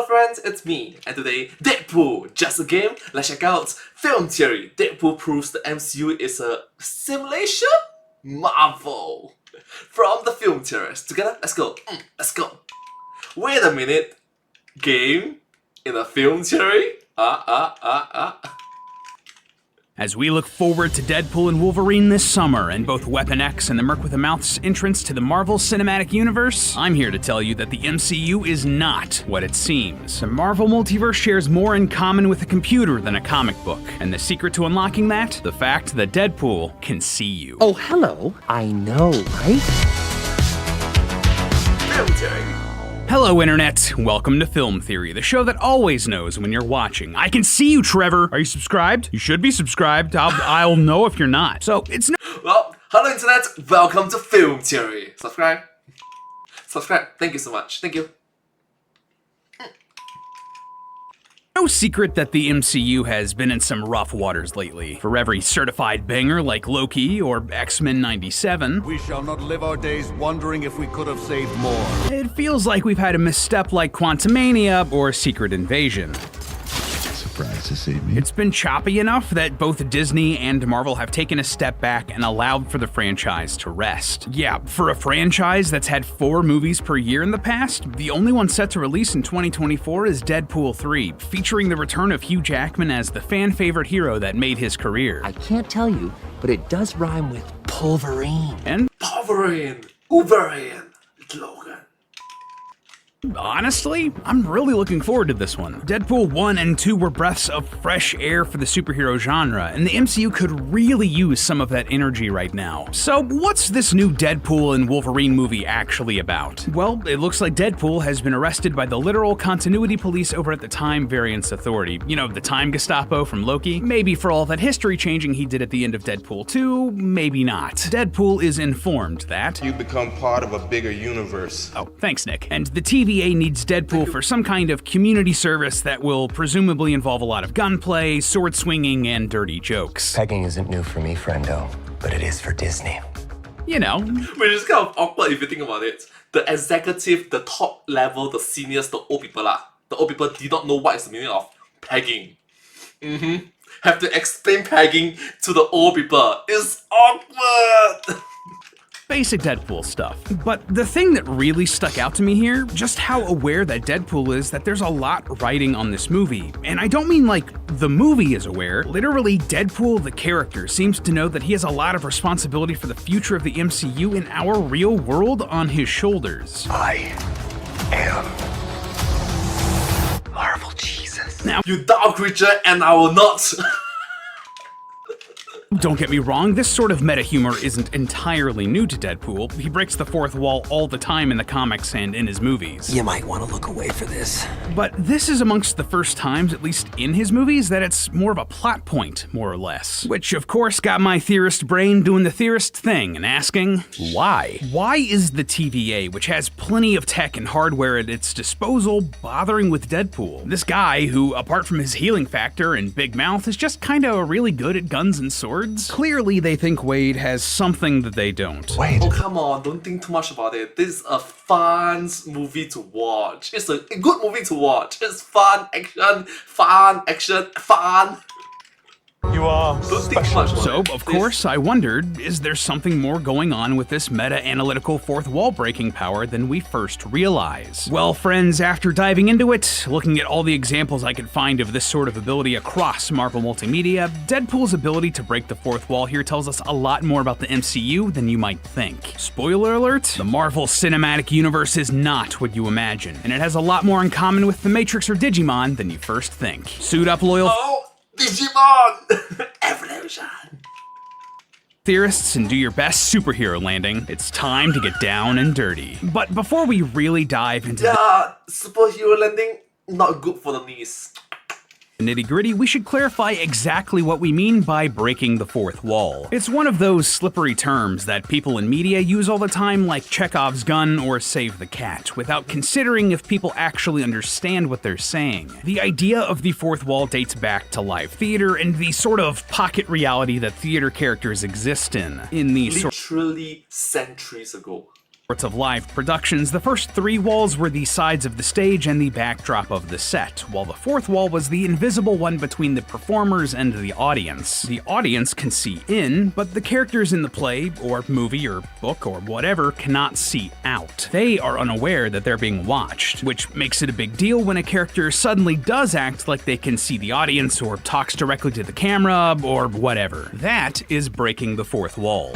friends, it's me, and today, Deadpool, just a game? Let's check out Film Theory. Deadpool proves the MCU is a simulation? Marvel. From the Film Theorists. Together, let's go. Let's go. Wait a minute. Game? In a film theory? As we look forward to Deadpool and Wolverine this summer, and both Weapon X and the Merc with a Mouth's entrance to the Marvel Cinematic Universe, I'm here to tell you that the MCU is not what it seems. The Marvel multiverse shares more in common with a computer than a comic book, and the secret to unlocking that? The fact that Deadpool can see you. Oh, hello. I know, right? Film Theory. Hello, Internet. Welcome to Film Theory, the show that always knows when you're watching. I can see you, Trevor. Are you subscribed? You should be subscribed. I'll know if you're not. So it's no. Well, hello Internet. Welcome to Film Theory. Subscribe. Subscribe. Thank you so much. Thank you. No secret that the MCU has been in some rough waters lately. For every certified banger like Loki or X-Men 97, we shall not live our days wondering if we could have saved more. It feels like we've had a misstep like Quantumania or Secret Invasion. Surprised to see me. It's been choppy enough that both Disney and Marvel have taken a step back and allowed for the franchise to rest. Yeah, for a franchise that's had 4 movies per year in the past, the only one set to release in 2024 is Deadpool 3, featuring the return of Hugh Jackman as the fan-favorite hero that made his career. I can't tell you, but it does rhyme with pulverine. And Wolverine. Wolverine. Logan. honestly, I'm really looking forward to this one. Deadpool 1 and 2 were breaths of fresh air for the superhero genre, and the MCU could really use some of that energy right now. So what's this new Deadpool and Wolverine movie actually about? Well, it looks like Deadpool has been arrested by the literal continuity police over at the Time Variance Authority. You know, the Time Gestapo from Loki? Maybe for all that history changing he did at the end of Deadpool 2, maybe not. Deadpool is informed that You become part of a bigger universe. oh, thanks, Nick. And the TVA needs Deadpool for some kind of community service that will presumably involve a lot of gunplay, sword swinging, and dirty jokes. Pegging isn't new for me, friendo, but it is for Disney. You know, Which is kind of awkward if you think about it. The executive, the top level, the seniors, the old people The old people did not know what is the meaning of pegging. Have to explain pegging to the old people. It's awkward! basic Deadpool stuff. But the thing that really stuck out to me here, just how aware that Deadpool is that there's a lot riding on this movie. And I don't mean like the movie is aware. Literally, Deadpool, the character, seems to know that he has a lot of responsibility for the future of the MCU in our real world on his shoulders. I am Marvel Jesus. Now, You dark creature, and I will not! don't get me wrong, this sort of meta humor isn't entirely new to Deadpool. He breaks the fourth wall all the time in the comics and in his movies. You might want to look away for this. But this is amongst the first times, at least in his movies, that it's more of a plot point, more or less. Which, of course, got my theorist brain doing the theorist thing and asking, why? Why is the TVA, which has plenty of tech and hardware at its disposal, bothering with Deadpool? This guy, who, apart from his healing factor and big mouth, is just kinda really good at guns and swords. Clearly, they think Wade has something that they don't. Wait. Oh come on, don't think too much about it. This is a fun movie to watch. It's a good movie to watch. It's fun, action, fun. You are Don't think too much about So, it. of course, I wondered, is there something more going on with this meta-analytical fourth wall breaking power than we first realize? Well, friends, after diving into it, looking at all the examples I could find of this sort of ability across Marvel multimedia, Deadpool's ability to break the fourth wall here tells us a lot more about the MCU than you might think. Spoiler alert, the Marvel Cinematic Universe is not what you imagine, and it has a lot more in common with the Matrix or Digimon than you first think. Suit up, loyal Oh, Digimon! Evolution! theorists, and do your best superhero landing. It's time to get down and dirty. But before we really dive into Yeah, superhero landing, not good for the knees. the nitty-gritty, we should clarify exactly what we mean by breaking the fourth wall. It's one of those slippery terms that people in media use all the time, like Chekhov's gun or save the cat, without considering if people actually understand what they're saying. The idea of the fourth wall dates back to live theater and the sort of pocket reality that theater characters exist in. Literally centuries ago. sorts of live productions, the first 3 walls were the sides of the stage and the backdrop of the set, while the 4th wall was the invisible one between the performers and the audience. The audience can see in, but the characters in the play, or movie, or book, or whatever cannot see out. They are unaware that they're being watched, which makes it a big deal when a character suddenly does act like they can see the audience or talks directly to the camera, or whatever. That is breaking the 4th wall.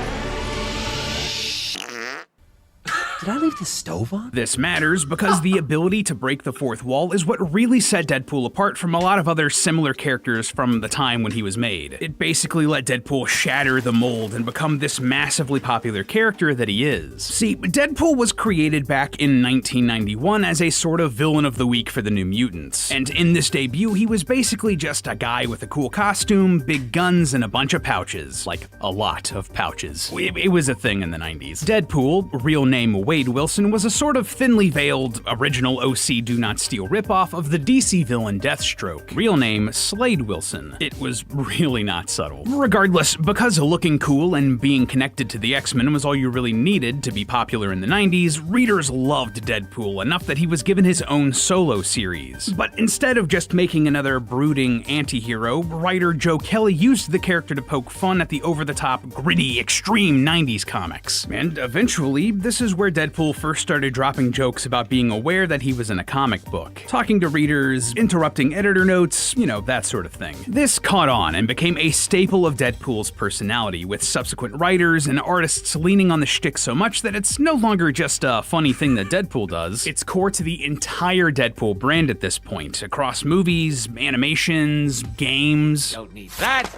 Did I leave the stove on? This matters because the ability to break the 4th wall is what really set Deadpool apart from a lot of other similar characters from the time when he was made. It basically let Deadpool shatter the mold and become this massively popular character that he is. See, Deadpool was created back in 1991 as a sort of villain of the week for the New Mutants, and in this debut he was basically just a guy with a cool costume, big guns, and a bunch of pouches. Like, a lot of pouches. It was a thing in the 90s. Deadpool, real name Wade Wilson, was a sort of thinly veiled original OC Do Not Steal ripoff of the DC villain Deathstroke, real name Slade Wilson. It was really not subtle. Regardless, because looking cool and being connected to the X-Men was all you really needed to be popular in the 90s, readers loved Deadpool enough that he was given his own solo series. But instead of just making another brooding anti-hero, writer Joe Kelly used the character to poke fun at the over-the-top, gritty, extreme 90s comics. And eventually, this is where Deadpool first started dropping jokes about being aware that he was in a comic book, talking to readers, interrupting editor notes, you know, that sort of thing. This caught on and became a staple of Deadpool's personality, with subsequent writers and artists leaning on the shtick so much that it's no longer just a funny thing that Deadpool does, it's core to the entire Deadpool brand at this point, across movies, animations, games. Don't need that.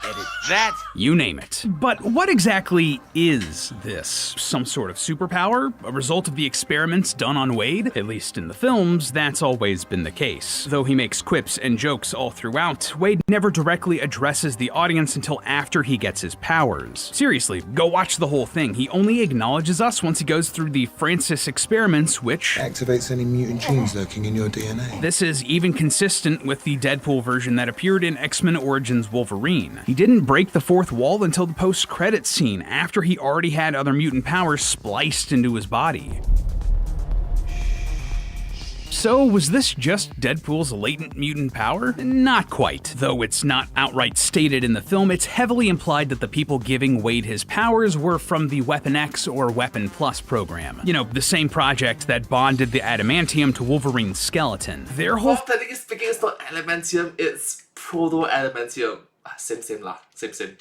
Edit that. You name it. But what exactly is this? Some sort of superpower? A result of the experiments done on Wade? At least in the films, that's always been the case. Though he makes quips and jokes all throughout, Wade never directly addresses the audience until after he gets his powers. Seriously, go watch the whole thing. He only acknowledges us once he goes through the Francis experiments, which activates any mutant genes lurking in your DNA. This is even consistent with the Deadpool version that appeared in X-Men Origins Wolverine. He didn't break the 4th wall until the post-credits scene, after he already had other mutant powers spliced into his body. So, was this just Deadpool's latent mutant power? Not quite. Though it's not outright stated in the film, it's heavily implied that the people giving Wade his powers were from the Weapon X or Weapon Plus program. You know, the same project that bonded the adamantium to Wolverine's skeleton. Their whole Technically speaking, it's not adamantium, it's proto-adamantium. Same lah. Same.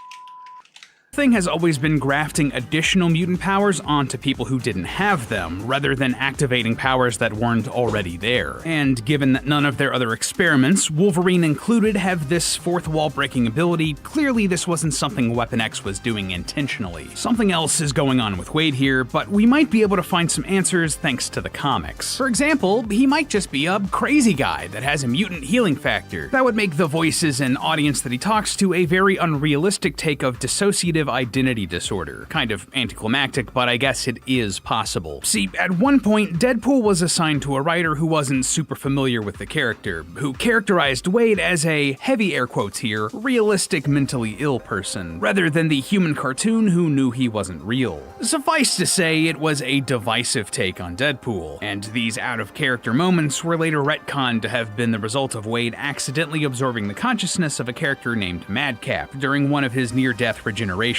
thing has always been grafting additional mutant powers onto people who didn't have them, rather than activating powers that weren't already there. And given that none of their other experiments, Wolverine included, have this fourth wall breaking ability, clearly this wasn't something Weapon X was doing intentionally. Something else is going on with Wade here, but we might be able to find some answers thanks to the comics. For example, he might just be a crazy guy that has a mutant healing factor. That would make the voices and audience that he talks to a very unrealistic take of dissociative identity disorder. Kind of anticlimactic, but I guess it is possible. See, at one point, Deadpool was assigned to a writer who wasn't super familiar with the character, who characterized Wade as a, heavy air quotes here, realistic mentally ill person, rather than the human cartoon who knew he wasn't real. Suffice to say, it was a divisive take on Deadpool, and these out-of-character moments were later retconned to have been the result of Wade accidentally absorbing the consciousness of a character named Madcap during one of his near-death regenerations.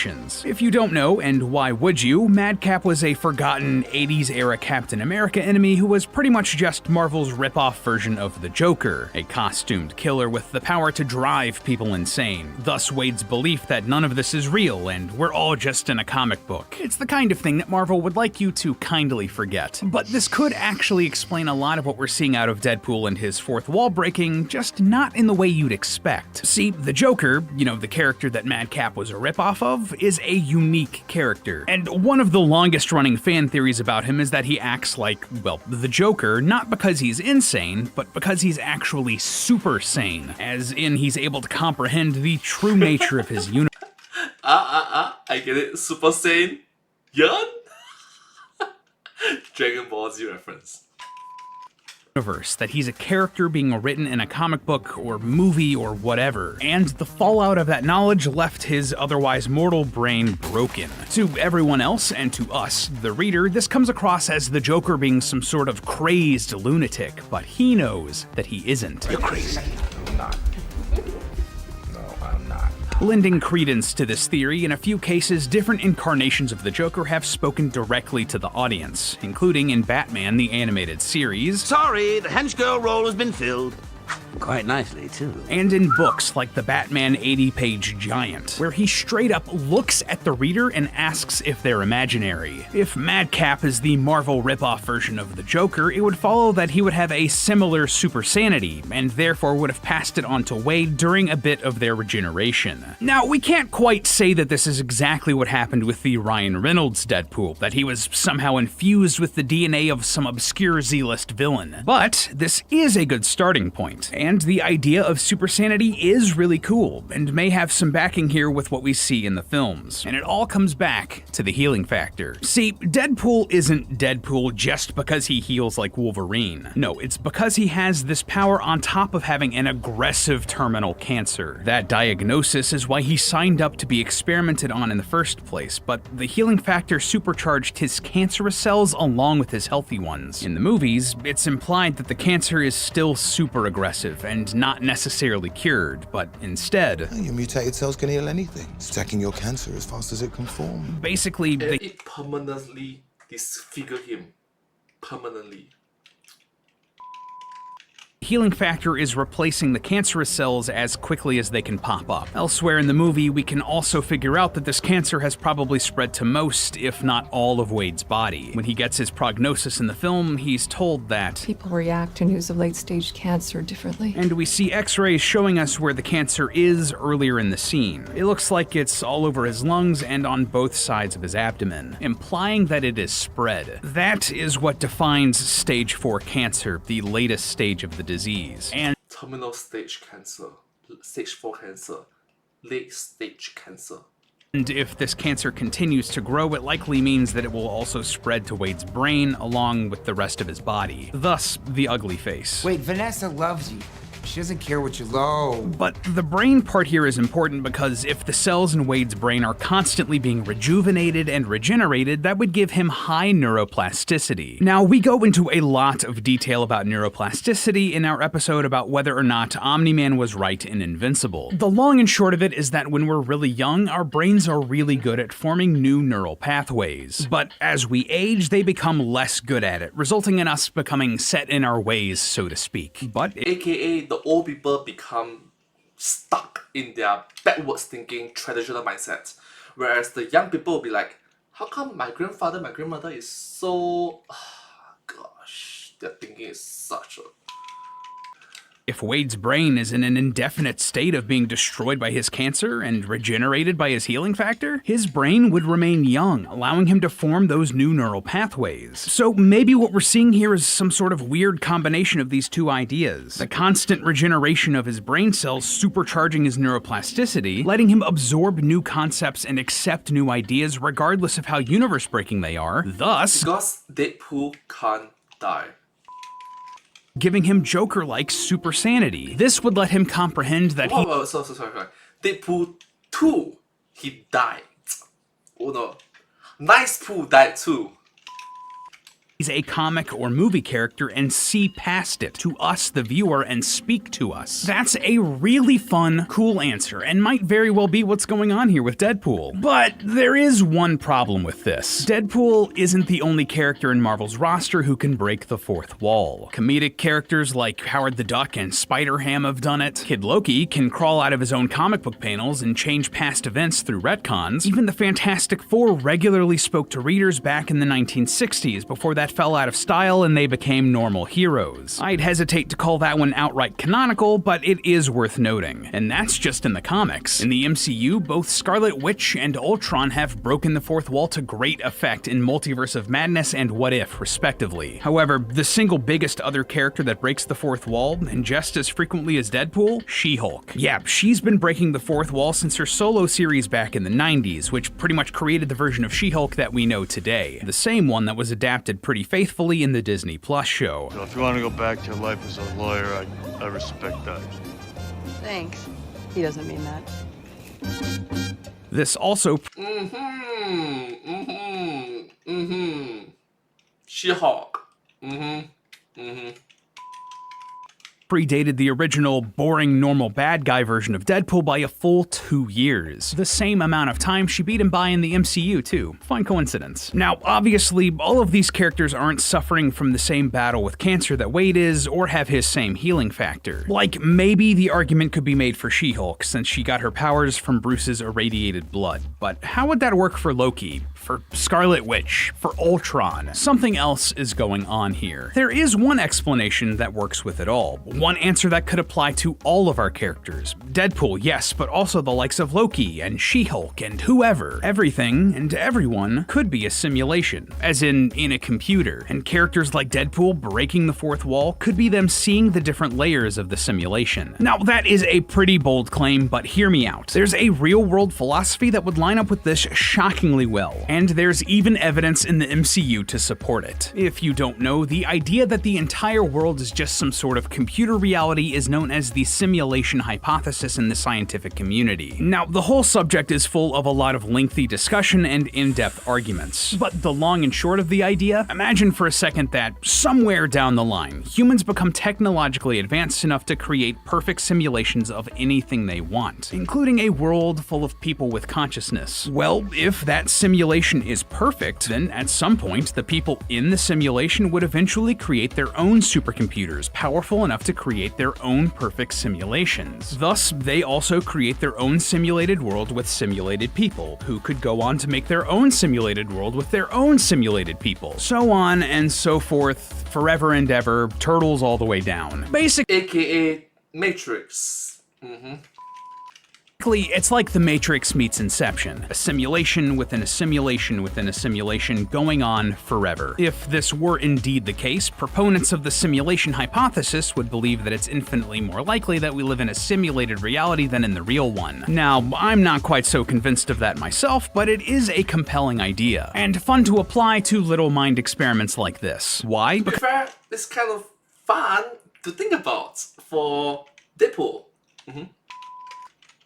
If you don't know, and why would you, Madcap was a forgotten 80s-era Captain America enemy who was pretty much just Marvel's rip-off version of the Joker, a costumed killer with the power to drive people insane. Thus Wade's belief that none of this is real and we're all just in a comic book. It's the kind of thing that Marvel would like you to kindly forget. But this could actually explain a lot of what we're seeing out of Deadpool and his fourth wall breaking, just not in the way you'd expect. See, the Joker, you know, the character that Madcap was a rip-off of, is a unique character. And one of the longest running fan theories about him is that he acts like, well, the Joker, not because he's insane, but because he's actually super sane, as in he's able to comprehend the true nature of his universe. I get it. Super Saiyan. Yan? Dragon Ball Z reference. universe, that he's a character being written in a comic book or movie or whatever, and the fallout of that knowledge left his otherwise mortal brain broken. To everyone else, and to us, the reader, this comes across as the Joker being some sort of crazed lunatic, but he knows that he isn't. You're crazy. I'm not. No, I'm not. Lending credence to this theory, in a few cases, different incarnations of the Joker have spoken directly to the audience, including in Batman the Animated Series. Sorry, the hench girl role has been filled. Quite nicely, too. And in books like the Batman 80-page Giant, where he straight up looks at the reader and asks if they're imaginary. If Madcap is the Marvel ripoff version of the Joker, it would follow that he would have a similar super sanity, and therefore would have passed it on to Wade during a bit of their regeneration. Now, we can't quite say that this is exactly what happened with the Ryan Reynolds Deadpool, that he was somehow infused with the DNA of some obscure Z-list villain. But this is a good starting point, and the idea of super sanity is really cool, and may have some backing here with what we see in the films. And it all comes back to the healing factor. See, Deadpool isn't Deadpool just because he heals like Wolverine. No, it's because he has this power on top of having an aggressive terminal cancer. That diagnosis is why he signed up to be experimented on in the first place, but the healing factor supercharged his cancerous cells along with his healthy ones. In the movies, it's implied that the cancer is still super aggressive and not necessarily cured, but instead, Your mutated cells can heal anything, stacking your cancer as fast as it can form. basically, And they it permanently disfigure him. Permanently. healing factor is replacing the cancerous cells as quickly as they can pop up. Elsewhere in the movie, we can also figure out that this cancer has probably spread to most, if not all, of Wade's body. When he gets his prognosis in the film, he's told that, People react to news of late-stage cancer differently. and we see x-rays showing us where the cancer is earlier in the scene. It looks like it's all over his lungs and on both sides of his abdomen, implying that it is spread. That is what defines stage 4 cancer, the latest stage of the disease. And Terminal stage cancer. Stage 4 cancer. Late stage cancer. if this cancer continues to grow, it likely means that it will also spread to Wade's brain along with the rest of his body. Thus, the ugly face. Wait, Vanessa loves you. She doesn't care what you low. But the brain part here is important because if the cells in Wade's brain are constantly being rejuvenated and regenerated, that would give him high neuroplasticity. Now, we go into a lot of detail about neuroplasticity in our episode about whether or not Omni-Man was right in Invincible. The long and short of it is that when we're really young, our brains are really good at forming new neural pathways. But as we age, they become less good at it, resulting in us becoming set in our ways, so to speak. But AKA the old people become stuck in their backwards thinking traditional mindset. Whereas the young people will be like, how come my grandfather, my grandmother is so... gosh, their thinking is such a... if Wade's brain is in an indefinite state of being destroyed by his cancer and regenerated by his healing factor, his brain would remain young, allowing him to form those new neural pathways. So maybe what we're seeing here is some sort of weird combination of these two ideas. The constant regeneration of his brain cells supercharging his neuroplasticity, letting him absorb new concepts and accept new ideas regardless of how universe-breaking they are, thus Because Deadpool can't die. giving him Joker-like super sanity. This would let him comprehend that he Oh, sorry. Deadpool 2, he died. Oh no. Nice Pool died too. he's a comic or movie character and see past it to us, the viewer, and speak to us. That's a really fun, cool answer, and might very well be what's going on here with Deadpool. But there is one problem with this. Deadpool isn't the only character in Marvel's roster who can break the fourth wall. Comedic characters like Howard the Duck and Spider-Ham have done it. Kid Loki can crawl out of his own comic book panels and change past events through retcons. Even the Fantastic Four regularly spoke to readers back in the 1960s before that fell out of style and they became normal heroes. I'd hesitate to call that one outright canonical, but it is worth noting. And that's just in the comics. In the MCU, both Scarlet Witch and Ultron have broken the fourth wall to great effect in Multiverse of Madness and What If, respectively. However, the single biggest other character that breaks the fourth wall, and just as frequently as Deadpool, She-Hulk. Yeah, she's been breaking the fourth wall since her solo series back in the 90s, which pretty much created the version of She-Hulk that we know today. The same one that was adapted pretty pretty faithfully in the Disney Plus show. So if you want to go back to your life as a lawyer, I respect that. Thanks. He doesn't mean that. This also She-Hulk. predated the original boring normal bad guy version of Deadpool by a full 2 years. The same amount of time she beat him by in the MCU too. Fun coincidence. Now, obviously, all of these characters aren't suffering from the same battle with cancer that Wade is, or have his same healing factor. Like, maybe the argument could be made for She-Hulk, since she got her powers from Bruce's irradiated blood. But how would that work for Loki? For Scarlet Witch? For Ultron? Something else is going on here. There is one explanation that works with it all. One answer that could apply to all of our characters. Deadpool, yes, but also the likes of Loki and She-Hulk and whoever. Everything and everyone could be a simulation, as in a computer. And characters like Deadpool breaking the fourth wall could be them seeing the different layers of the simulation. Now, that is a pretty bold claim, but hear me out. There's a real-world philosophy that would line up with this shockingly well, and there's even evidence in the MCU to support it. If you don't know, the idea that the entire world is just some sort of computer reality is known as the simulation hypothesis in the scientific community. Now, the whole subject is full of a lot of lengthy discussion and in-depth arguments, but the long and short of the idea, imagine for a second that somewhere down the line, humans become technologically advanced enough to create perfect simulations of anything they want, including a world full of people with consciousness. Well, if that simulation is perfect, then at some point, the people in the simulation would eventually create their own supercomputers, powerful enough to create their own perfect simulations. Thus, they also create their own simulated world with simulated people, who could go on to make their own simulated world with their own simulated people. So on and so forth, forever and ever, turtles all the way down. Basically, AKA Matrix. it's like The Matrix meets Inception, a simulation within a simulation within a simulation going on forever. If this were indeed the case, proponents of the simulation hypothesis would believe that it's infinitely more likely that we live in a simulated reality than in the real one. Now, I'm not quite so convinced of that myself, but it is a compelling idea, and fun to apply to little mind experiments like this. Why? To be fair, it's kind of fun to think about for Deadpool.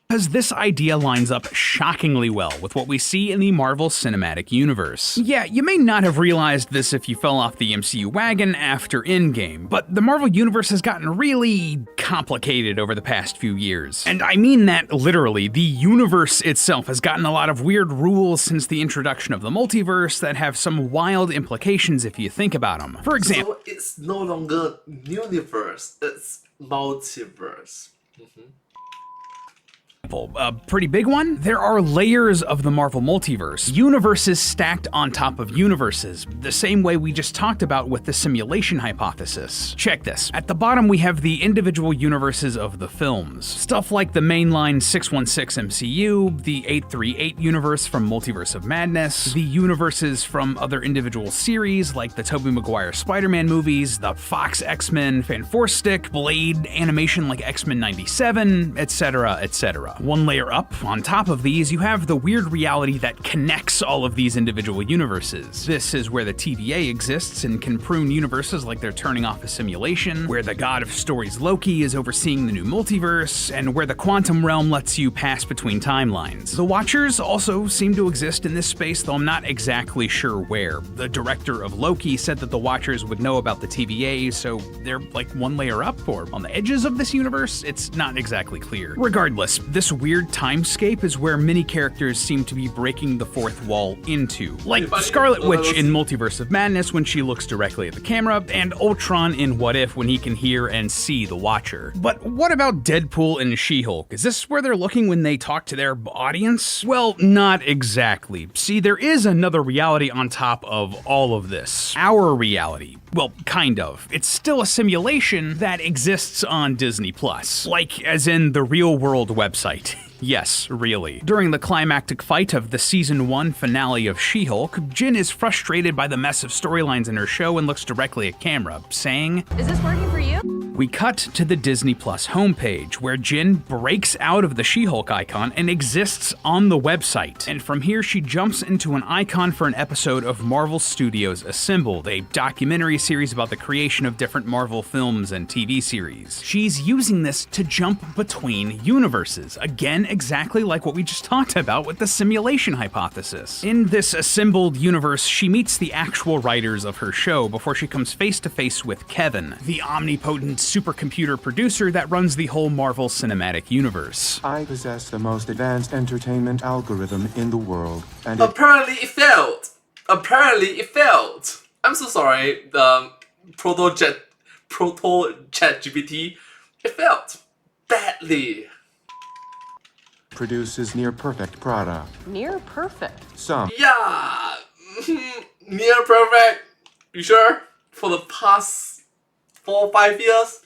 Because this idea lines up shockingly well with what we see in the Marvel Cinematic Universe. Yeah, you may not have realized this if you fell off the MCU wagon after Endgame, but the Marvel Universe has gotten really complicated over the past few years. And I mean that literally. The universe itself has gotten a lot of weird rules since the introduction of the multiverse that have some wild implications if you think about them. For example, So it's no longer universe, it's multiverse. A pretty big one? There are layers of the Marvel multiverse, universes stacked on top of universes, the same way we just talked about with the simulation hypothesis. Check this. At the bottom we have the individual universes of the films. Stuff like the mainline 616 MCU, the 838 universe from Multiverse of Madness, the universes from other individual series like the Tobey Maguire Spider-Man movies, the Fox X-Men Fan Force Stick, Blade animation like X-Men 97, etc., etc. One layer up, on top of these, you have the weird reality that connects all of these individual universes. This is where the TVA exists and can prune universes like they're turning off a simulation, where the god of stories Loki is overseeing the new multiverse, and where the quantum realm lets you pass between timelines. The Watchers also seem to exist in this space, though I'm not exactly sure where. The director of Loki said that the Watchers would know about the TVA, so they're like one layer up, or on the edges of this universe? It's not exactly clear. Regardless, this weird timescape is where many characters seem to be breaking the fourth wall into. Like Scarlet Witch in Multiverse of Madness when she looks directly at the camera, and Ultron in What If when he can hear and see the Watcher. But what about Deadpool and She-Hulk? Is this where they're looking when they talk to their audience? Well, not exactly. See, there is another reality on top of all of this. Our reality. Well, kind of. It's still a simulation that exists on Disney+. Like, as in the real world website. Yes, really. During the climactic fight of the Season 1 finale of She-Hulk, Jin is frustrated by the mess of storylines in her show and looks directly at camera, saying, Is this working for you? We cut to the Disney Plus homepage, where Jin breaks out of the She-Hulk icon and exists on the website. And from here, she jumps into an icon for an episode of Marvel Studios Assembled, a documentary series about the creation of different Marvel films and TV series. She's using this to jump between universes, again exactly like what we just talked about with the simulation hypothesis. In this assembled universe, she meets the actual writers of her show before she comes face to face with Kevin, the omnipotent supercomputer producer that runs the whole Marvel Cinematic Universe. I possess the most advanced entertainment algorithm in the world, and apparently it failed. Apparently it failed. I'm so sorry. Proto ChatGPT, it failed badly. Produces near perfect product. Near perfect. Some. Yeah, near perfect. You sure? For the past 4 or 5 years?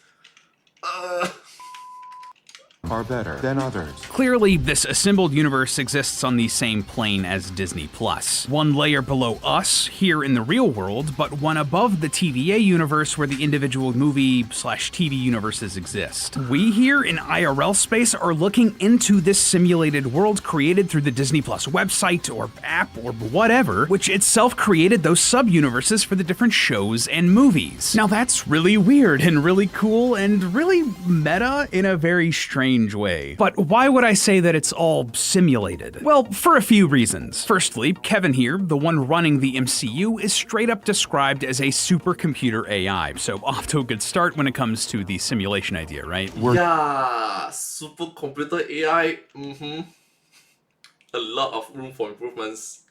Are better than others. Clearly, this assembled universe exists on the same plane as Disney Plus. One layer below us, here in the real world, but one above the TVA universe where the individual movie/TV universes exist. We here in IRL space are looking into this simulated world created through the Disney Plus website or app or whatever, which itself created those sub-universes for the different shows and movies. Now that's really weird and really cool and really meta in a very strange way. But why would I say that it's all simulated? Well, for a few reasons. Firstly, Kevin here, the one running the MCU, is straight up described as a supercomputer AI, so off to a good start when it comes to the simulation idea, right? Yeah, supercomputer AI, a lot of room for improvements.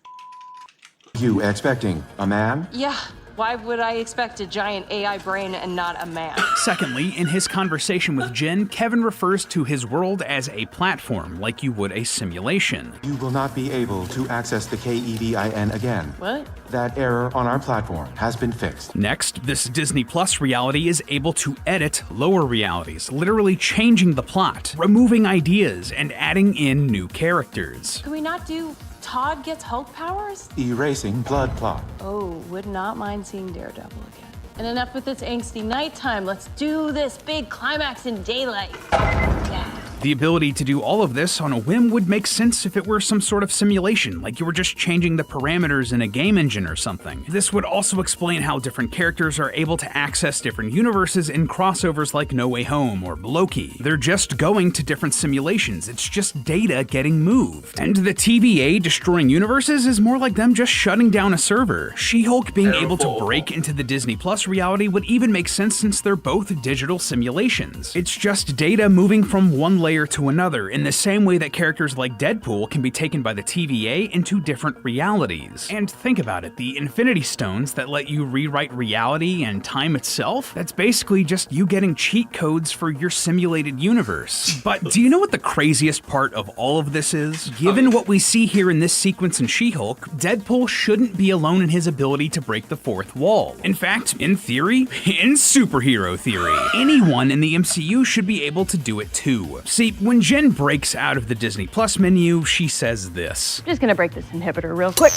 You expecting a man? Yeah. Why would I expect a giant AI brain and not a man? Secondly, in his conversation with Jin, Kevin refers to his world as a platform, like you would a simulation. You will not be able to access the KEVIN again. What? That error on our platform has been fixed. Next, this Disney Plus reality is able to edit lower realities, literally changing the plot, removing ideas, and adding in new characters. Can we not do Todd gets Hulk powers? Erasing blood clot. Oh, would not mind seeing Daredevil again. And enough with this angsty nighttime. Let's do this big climax in daylight. Yeah. The ability to do all of this on a whim would make sense if it were some sort of simulation, like you were just changing the parameters in a game engine or something. This would also explain how different characters are able to access different universes in crossovers like No Way Home or Loki. They're just going to different simulations, it's just data getting moved. And the TVA destroying universes is more like them just shutting down a server. She-Hulk being able to break into the Disney Plus reality would even make sense since they're both digital simulations. It's just data moving from one layer to another, in the same way that characters like Deadpool can be taken by the TVA into different realities. And think about it, the Infinity Stones that let you rewrite reality and time itself, that's basically just you getting cheat codes for your simulated universe. But do you know what the craziest part of all of this is? Given what we see here in this sequence in She-Hulk, Deadpool shouldn't be alone in his ability to break the fourth wall. In fact, in theory, in superhero theory, anyone in the MCU should be able to do it too. See, when Jen breaks out of the Disney Plus menu, she says this. I'm just gonna break this inhibitor real quick.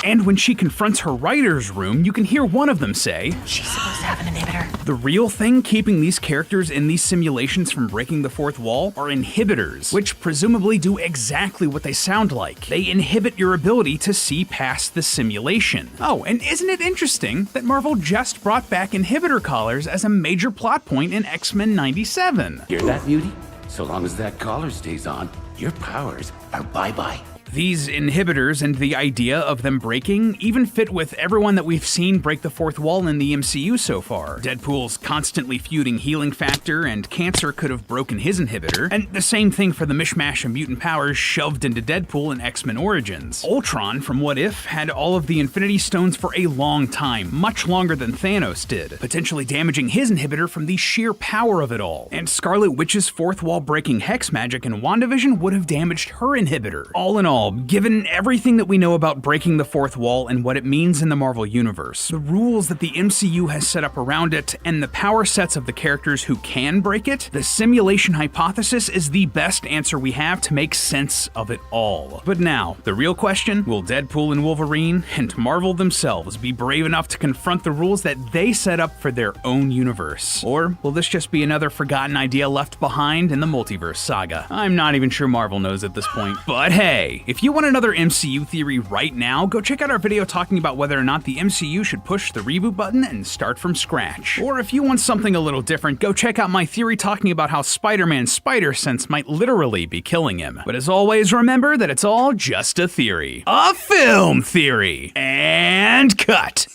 And when she confronts her writer's room, you can hear one of them say, She's supposed to have an inhibitor. The real thing keeping these characters in these simulations from breaking the fourth wall are inhibitors, which presumably do exactly what they sound like. They inhibit your ability to see past the simulation. Oh, and isn't it interesting that Marvel just brought back inhibitor collars as a major plot point in X-Men 97? Hear that, Beauty? So long as that collar stays on, your powers are bye-bye. These inhibitors and the idea of them breaking even fit with everyone that we've seen break the fourth wall in the MCU so far. Deadpool's constantly feuding healing factor, and Cancer could have broken his inhibitor, and the same thing for the mishmash of mutant powers shoved into Deadpool in X-Men Origins. Ultron from What If had all of the Infinity Stones for a long time, much longer than Thanos did, potentially damaging his inhibitor from the sheer power of it all. And Scarlet Witch's fourth wall breaking hex magic in WandaVision would have damaged her inhibitor. All in all, all, given everything that we know about breaking the fourth wall and what it means in the Marvel Universe, the rules that the MCU has set up around it, and the power sets of the characters who can break it, the simulation hypothesis is the best answer we have to make sense of it all. But now, the real question, will Deadpool and Wolverine, and Marvel themselves, be brave enough to confront the rules that they set up for their own universe? Or will this just be another forgotten idea left behind in the multiverse saga? I'm not even sure Marvel knows at this point. But hey, if you want another MCU theory right now, go check out our video talking about whether or not the MCU should push the reboot button and start from scratch. Or if you want something a little different, go check out my theory talking about how Spider-Man's spider sense might literally be killing him. But as always, remember that it's all just a theory. A film theory! And cut!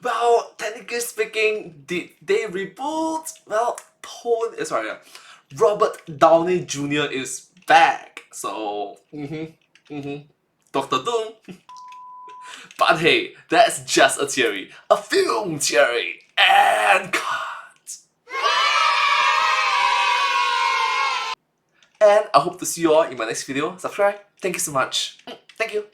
Well, technically speaking, did they reboot? Well, Robert Downey Jr. is back, so Dr. Doom. But hey, that's just a theory, a film theory, and cut. And I hope to see you all in my next video. Subscribe. Thank you so much. Thank you.